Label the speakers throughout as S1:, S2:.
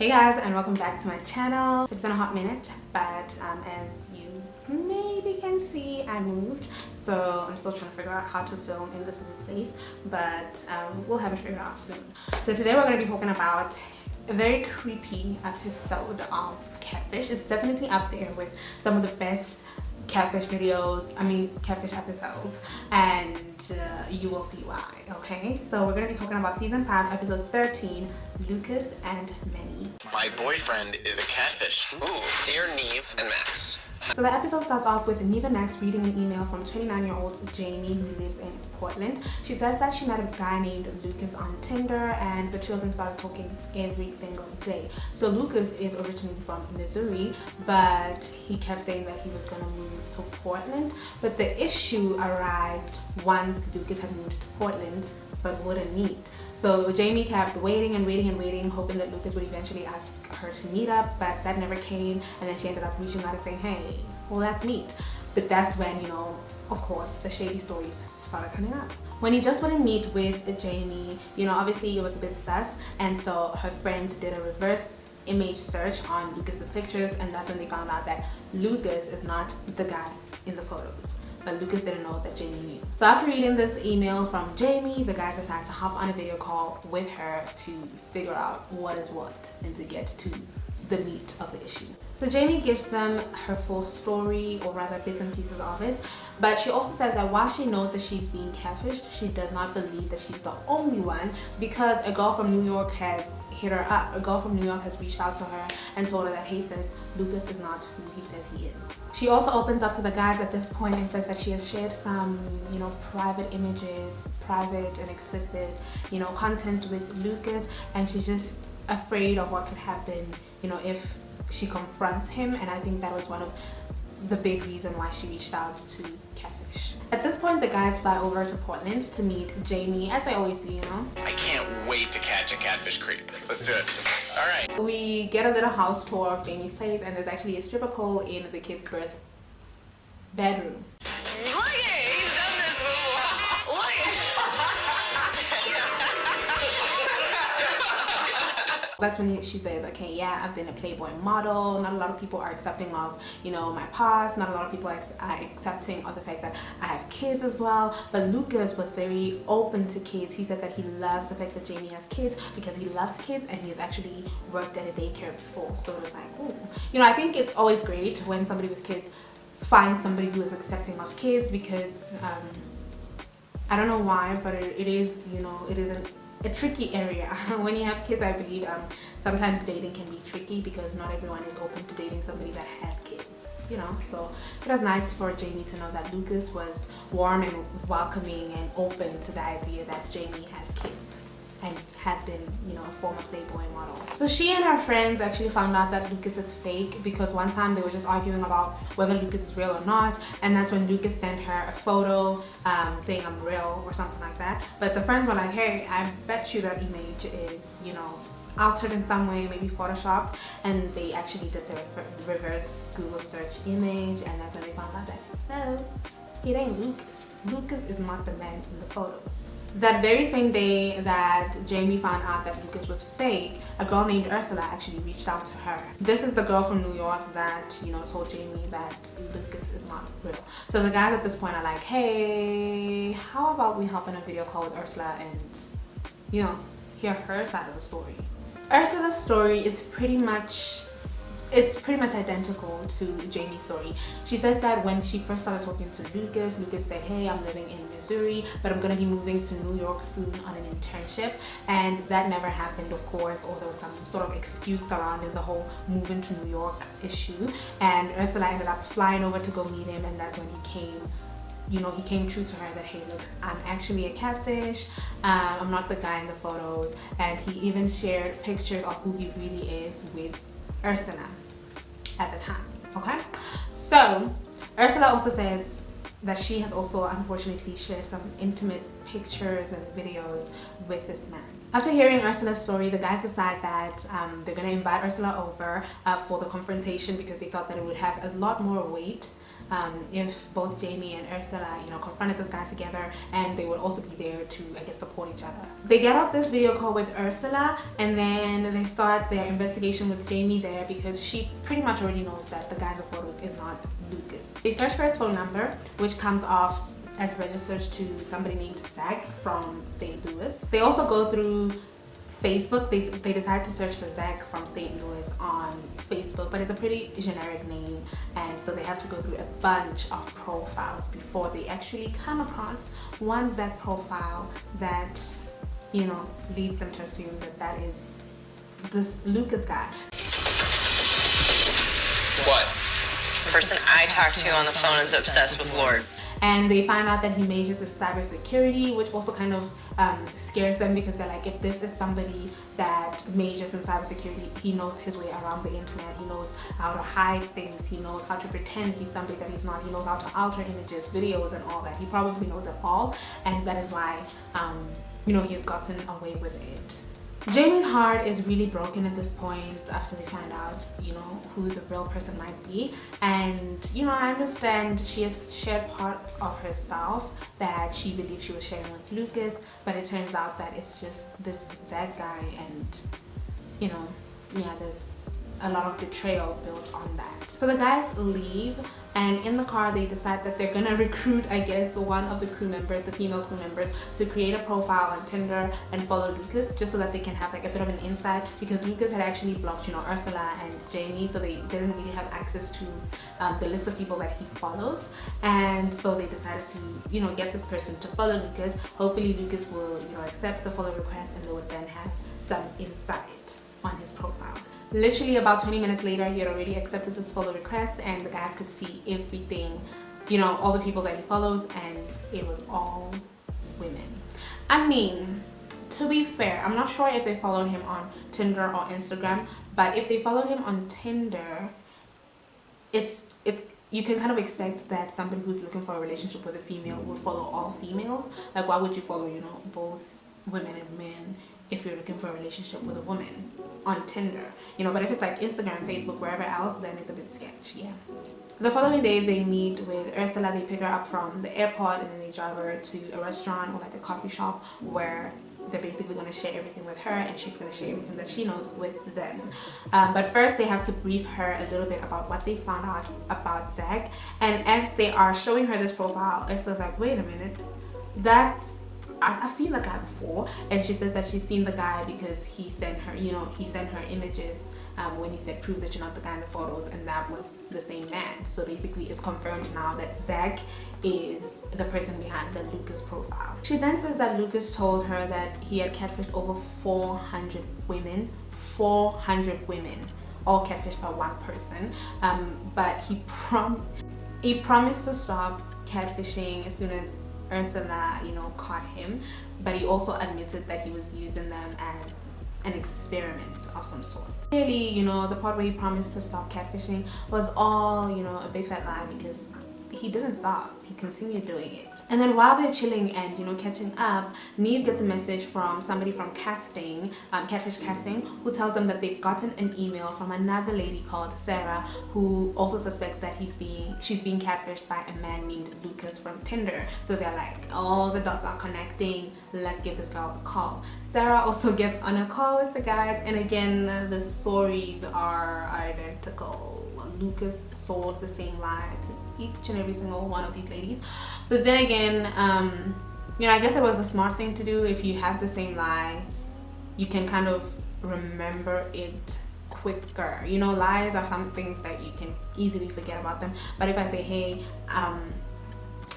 S1: Hey guys, and welcome back to my channel. It's been a hot minute, but as you maybe can see, I moved, so I'm still trying to figure out how to film in this new place, but we'll have it figured out soon. So today we're going to be talking about a very creepy episode of Catfish. It's definitely up there with some of the best catfish catfish episodes, and you will see why. Okay, so we're going to be talking about season 5 episode 13, Lucas and Manny.
S2: My boyfriend is a catfish. Ooh, dear Neve and Max.
S1: So the episode starts off with Neve and Max reading an email from 29-year-old Jamie, who lives in Portland. She says that she met a guy named Lucas on Tinder, and the two of them started talking every single day. So Lucas is originally from Missouri, but he kept saying that he was going to move to Portland. But the issue arose once Lucas had moved to Portland but wouldn't meet. So Jamie kept waiting and waiting and waiting, hoping that Lucas would eventually ask her to meet up, but that never came, and then she ended up reaching out and saying, hey, well, let's meet. But that's when, of course, the shady stories started coming up. When he just wouldn't meet with Jamie, obviously it was a bit sus, and so her friends did a reverse image search on Lucas's pictures, and that's when they found out that Lucas is not the guy in the photos. But Lucas didn't know that Jamie knew. So after reading this email from Jamie, the guys decided to hop on a video call with her to figure out what is what and to get to the meat of the issue. So Jamie gives them her full story, or rather bits and pieces of it, but she also says that while she knows that she's being catfished, she does not believe that she's the only one, because a girl from New York has hit her up. A girl from New York has reached out to her and told her that, hey sis, Lucas is not who he says he is. She also opens up to the guys at this point and says that she has shared some, private images, private and explicit, content with Lucas, and she's just afraid of what could happen, if she confronts him, and I think that was one of the big reason why she reached out to Catfish. At this point, the guys fly over to Portland to meet Jamie, as they always do,
S2: I can't wait to catch a catfish creep. Let's do it. All right.
S1: We get a little house tour of Jamie's place, and there's actually a stripper pole in the kids' bedroom.
S2: Look at it, he's done this before. Look at
S1: That's when she says, okay, yeah, I've been a Playboy model. Not a lot of people are accepting of, my past. Not a lot of people are accepting of the fact that I have kids as well. But Lucas was very open to kids. He said that he loves the fact that Jamie has kids because he loves kids, and he has actually worked at a daycare before. So it was like, ooh. I think it's always great when somebody with kids finds somebody who is accepting of kids, because I don't know why, but it is, it isn't a tricky area. When you have kids, I believe sometimes dating can be tricky because not everyone is open to dating somebody that has kids, so it was nice for Jamie to know that Lucas was warm and welcoming and open to the idea that Jamie has kids and has been, a former Playboy model. So she and her friends actually found out that Lucas is fake, because one time they were just arguing about whether Lucas is real or not, and that's when Lucas sent her a photo saying I'm real or something like that. But the friends were like, hey, I bet you that image is, altered in some way, maybe photoshopped, and they actually did the reverse Google search image, and that's when they found out that, no, it ain't Lucas. Lucas is not the man in the photos. That very same day that Jamie found out that Lucas was fake, a girl named Ursula actually reached out to her. This is the girl from New York that, told Jamie that Lucas is not real. So the guys at this point are like, hey, how about we hop on a video call with Ursula and, hear her side of the story. Ursula's story is pretty much identical to Jamie's story. She says that when she first started talking to Lucas, Lucas said, hey, I'm living in Missouri, but I'm going to be moving to New York soon on an internship, and that never happened, of course, or there was some sort of excuse surrounding the whole moving to New York issue, and Ursula ended up flying over to go meet him, and that's when he came true to her that, hey, look, I'm actually a catfish, I'm not the guy in the photos, and he even shared pictures of who he really is with Ursula at the time. Okay, so Ursula also says that she has also unfortunately shared some intimate pictures and videos with this man. After hearing Ursula's story, the guys decide that they're going to invite Ursula over for the confrontation, because they thought that it would have a lot more weight if both Jamie and Ursula, you know, confronted this guy together, and they would also be there to, I guess, support each other. They get off this video call with Ursula, and then they start their investigation with Jamie there because she pretty much already knows that the guy in the photos is not Lucas. They search for his phone number, which comes off as registered to somebody named Zach from St. Louis. They also go through Facebook. They decide to search for Zach from St. Louis on Facebook, but it's a pretty generic name, and so they have to go through a bunch of profiles before they actually come across one Zach profile that, you know, leads them to assume that that is this Lucas guy.
S3: What? The person I talked to on the phone is obsessed with Lord.
S1: And they find out that he majors in cybersecurity, which also kind of scares them because they're like, if this is somebody that majors in cybersecurity, he knows his way around the internet, he knows how to hide things, he knows how to pretend he's somebody that he's not, he knows how to alter images, videos, and all that. He probably knows it all, and that is why, you know, he has gotten away with it. Jamie's heart is really broken at this point after they find out, you know, who the real person might be. And, you know, I understand she has shared parts of herself that she believed she was sharing with Lucas, but it turns out that it's just this Zach guy, and, you know, yeah, there's a lot of betrayal built on that. So the guys leave, and in the car they decide that they're gonna recruit, I guess, one of the crew members, the female crew members, to create a profile on Tinder and follow Lucas, just so that they can have like a bit of an insight, because Lucas had actually blocked, you know, Ursula and Jamie, so they didn't really have access to the list of people that he follows. And so they decided to, you know, get this person to follow Lucas. Hopefully Lucas will, you know, accept the follow request, and they would then have some insight on his profile. Literally about 20 minutes later, he had already accepted this follow request, and the guys could see everything, you know, all the people that he follows, and it was all women. I mean, to be fair, I'm not sure if they followed him on Tinder or Instagram, but if they followed him on Tinder, you can kind of expect that somebody who's looking for a relationship with a female would follow all females. Like, why would you follow, you know, both women and men if you're looking for a relationship with a woman on Tinder, you know? But if it's like Instagram, Facebook, wherever else, then it's a bit sketchy. Yeah. The following day they meet with Ursula. They pick her up from the airport, and then they drive her to a restaurant or like a coffee shop where they're basically going to share everything with her, and she's going to share everything that she knows with them. But first they have to brief her a little bit about what they found out about Zach. And as they are showing her this profile, Ursula's like, wait a minute, I've seen the guy before. And she says that she's seen the guy because he sent her, you know, he sent her images when he said, prove that you're not the guy in the photos, and that was the same man. So basically it's confirmed now that Zach is the person behind the Lucas profile. She then says that Lucas told her that he had catfished over 400 women, 400 women, all catfished by one person. But he promised to stop catfishing as soon as Ursula, you know, caught him, but he also admitted that he was using them as an experiment of some sort. Clearly, you know, the part where he promised to stop catfishing was all, you know, a big fat lie, because he didn't stop. He continued doing it. And then while they're chilling and, you know, catching up, Neve gets a message from somebody from casting, Catfish casting, who tells them that they've gotten an email from another lady called Sarah, who also suspects that she's being catfished by a man named Lucas from Tinder. So they're like, all the dots are connecting, let's give this girl a call. Sarah also gets on a call with the guys, and again, the stories are identical. Lucas sold the same lie to each and every single one of these ladies. But then again, you know, I guess it was the smart thing to do. If you have the same lie, you can kind of remember it quicker. You know, lies are some things that you can easily forget about them. But if I say, hey,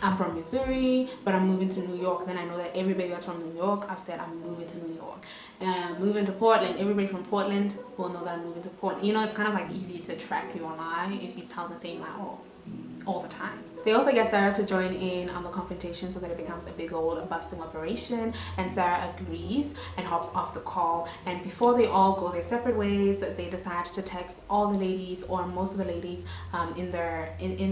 S1: I'm from Missouri, but I'm moving to New York, then I know that everybody that's from New York, I've said I'm moving to New York. Moving to Portland, everybody from Portland will know that I'm moving to Portland. You know, it's kind of like easy to track your lie if you tell the same lie all the time. They also get Sarah to join in on the confrontation so that it becomes a big old busting operation, and Sarah agrees and hops off the call. And before they all go their separate ways, they decide to text all the ladies, or most of the ladies in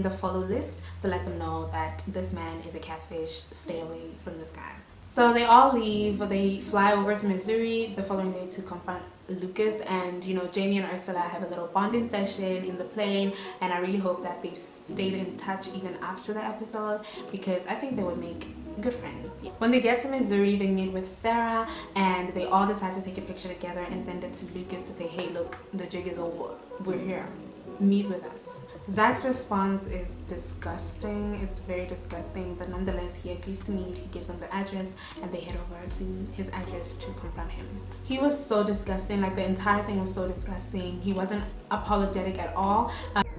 S1: the follow list, to let them know that this man is a catfish, stay away from this guy. So they all leave. They fly over to Missouri the following day to confront Lucas, and you know, Jamie and Ursula have a little bonding session in the plane, and I really hope that they've stayed in touch even after the episode, because I think they would make good friends. When they get to Missouri, they meet with Sarah, and they all decide to take a picture together and send it to Lucas to say, hey look, the jig is over, we're here, meet with us. Zach's response is disgusting. It's very disgusting, but nonetheless he agrees to meet. He gives them the address, and they head over to his address to confront him. He was so disgusting. Like, the entire thing was so disgusting. He wasn't apologetic at all.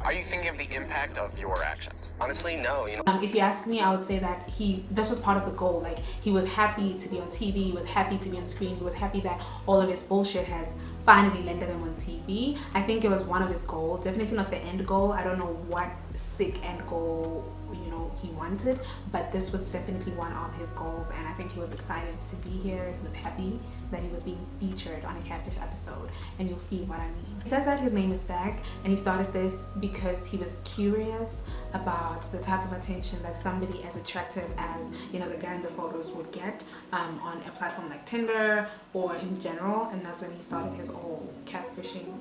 S2: Are you thinking of the impact of your actions? Honestly, no.
S1: If you ask me, I would say that this was part of the goal. Like, he was happy to be on TV, he was happy to be on screen, he was happy that all of his bullshit has finally landed him on TV. I think it was one of his goals, definitely not the end goal. I don't know what sick end goal, you know, he wanted, but this was definitely one of his goals, and I think he was excited to be here. He was happy that he was being featured on a Catfish episode, and you'll see what I mean. He says that his name is Zach, and he started this because he was curious about the type of attention that somebody as attractive as, you know, the guy in the photos would get on a platform like Tinder or in general, and that's when he started his whole catfishing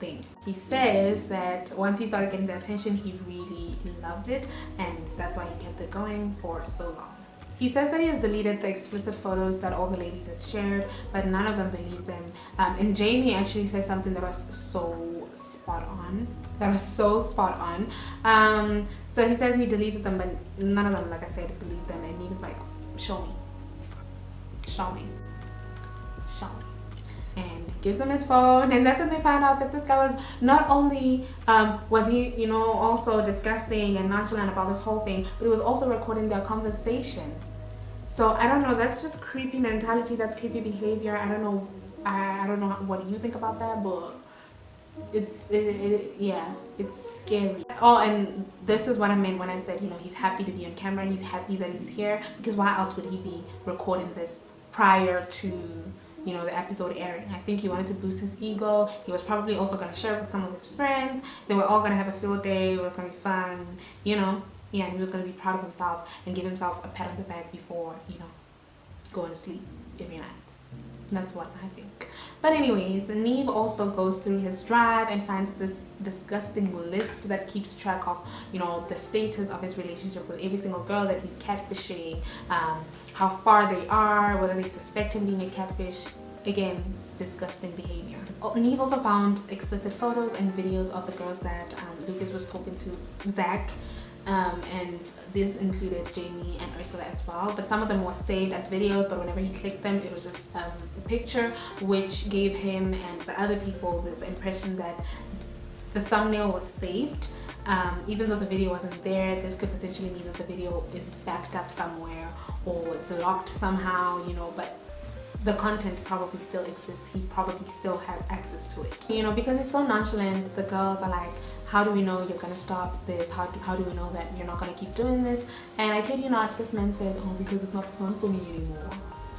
S1: thing. He says that once he started getting the attention, he really loved it, and that's why he kept it going for so long. He says that he has deleted the explicit photos that all the ladies has shared, but none of them believe them. And Jamie actually says something that was so spot on. So he says he deleted them, but none of them, like I said, believed them. And he was like, show me. And gives them his phone, and that's when they found out that this guy was not only was he, you know, also disgusting and nonchalant about this whole thing, but he was also recording their conversation. So I don't know, that's just creepy mentality, that's creepy behavior. I don't know what you think about that, but yeah, it's scary. Oh, and this is what I meant when I said, you know, he's happy to be on camera, he's happy that he's here, because why else would he be recording this prior to, you know, the episode airing? I think he wanted to boost his ego. He was probably also going to share it with some of his friends. They were all going to have a field day. It was going to be fun, you know. Yeah, and he was going to be proud of himself and give himself a pat on the back before, you know, going to sleep every night. That's what I think. But anyways, Neve also goes through his drive and finds this disgusting list that keeps track of, you know, the status of his relationship with every single girl that he's catfishing, how far they are, whether they suspect him being a catfish. Again, disgusting behavior. Neve also found explicit photos and videos of the girls that Lucas was talking to, Zach. And this included Jamie and Ursula as well, but some of them were saved as videos, but whenever he clicked them, it was just a picture, which gave him and the other people this impression that the thumbnail was saved. Even though the video wasn't there, this could potentially mean that the video is backed up somewhere or it's locked somehow, you know, but the content probably still exists. He probably still has access to it, you know, because it's so nonchalant. The girls are like, how do we know you're gonna stop this? How do we know that you're not gonna keep doing this? And I kid you not, this man says, oh, because it's not fun for me anymore.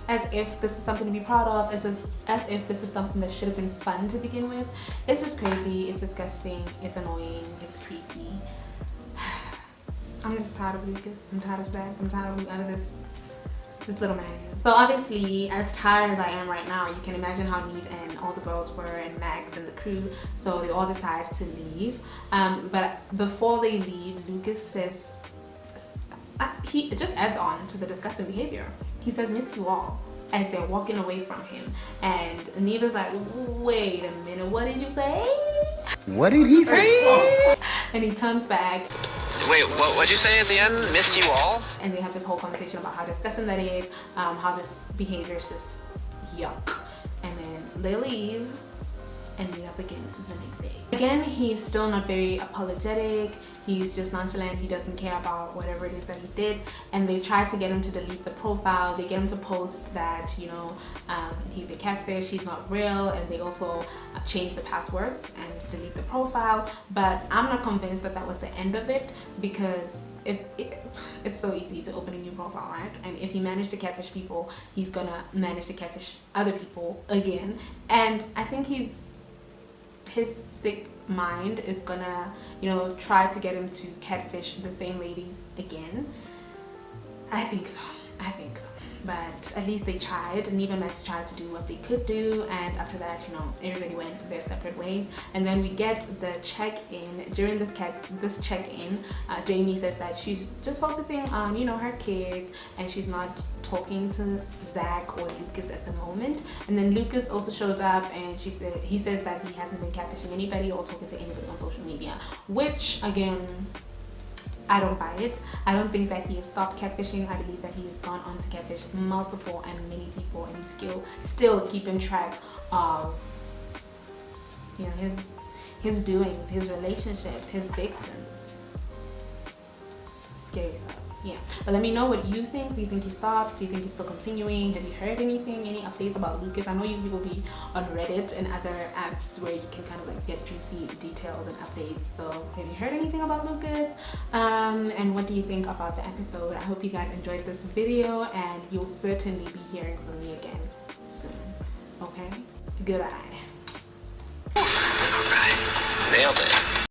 S1: As if this is something to be proud of, as if this is something that should have been fun to begin with. It's just crazy, it's disgusting, it's annoying, it's creepy. I'm just tired of Lucas, I'm tired of Zach, I'm tired of this little man is. So obviously, as tired as I am right now, you can imagine how Neve and all the girls were, and Max and the crew. So they all decide to leave. But before they leave, Lucas says, he just adds on to the disgusting behavior. He says, miss you all, as they're walking away from him. And Neve is like, wait a minute, what did you say?
S4: What did he say?
S1: And he comes back.
S2: Wait, what'd you say at the end? Miss you all?
S1: And they have this whole conversation about how disgusting that is, how this behavior is just yuck. And then they leave and meet up again the next day. Again, he's still not very apologetic. He's just nonchalant. He doesn't care about whatever it is that he did. And they try to get him to delete the profile. They get him to post that, you know, he's a catfish, he's not real. And they also change the passwords and delete the profile. But I'm not convinced that that was the end of it, because it's so easy to open a new profile, right? And if he managed to catfish people, he's gonna manage to catfish other people again. And I think his sick mind is gonna, you know, try to get him to catfish the same ladies again. I think so. but at least they tried. Neve and Max tried to do what they could do, and after that, you know, everybody went their separate ways. And then we get the check-in. During this check-in, Jamie says that she's just focusing on, you know, her kids, and she's not talking to Zach or Lucas at the moment. And then Lucas also shows up, and he says that he hasn't been catfishing anybody or talking to anybody on social media, which again, I don't buy it. I don't think that he has stopped catfishing. I believe that he has gone on to catfish multiple and many people, and he's still keeping track of, you know, his doings, his relationships, his victims. Scary stuff. Yeah, but let me know what you think. Do you think he stops? Do you think he's still continuing? Have you heard anything, any updates about Lucas? I know you people be on Reddit and other apps where you can kind of like get juicy details and updates. So have you heard anything about Lucas? And what do you think about the episode? I hope you guys enjoyed this video, and you'll certainly be hearing from me again soon. Okay, goodbye.
S2: All right, nailed it.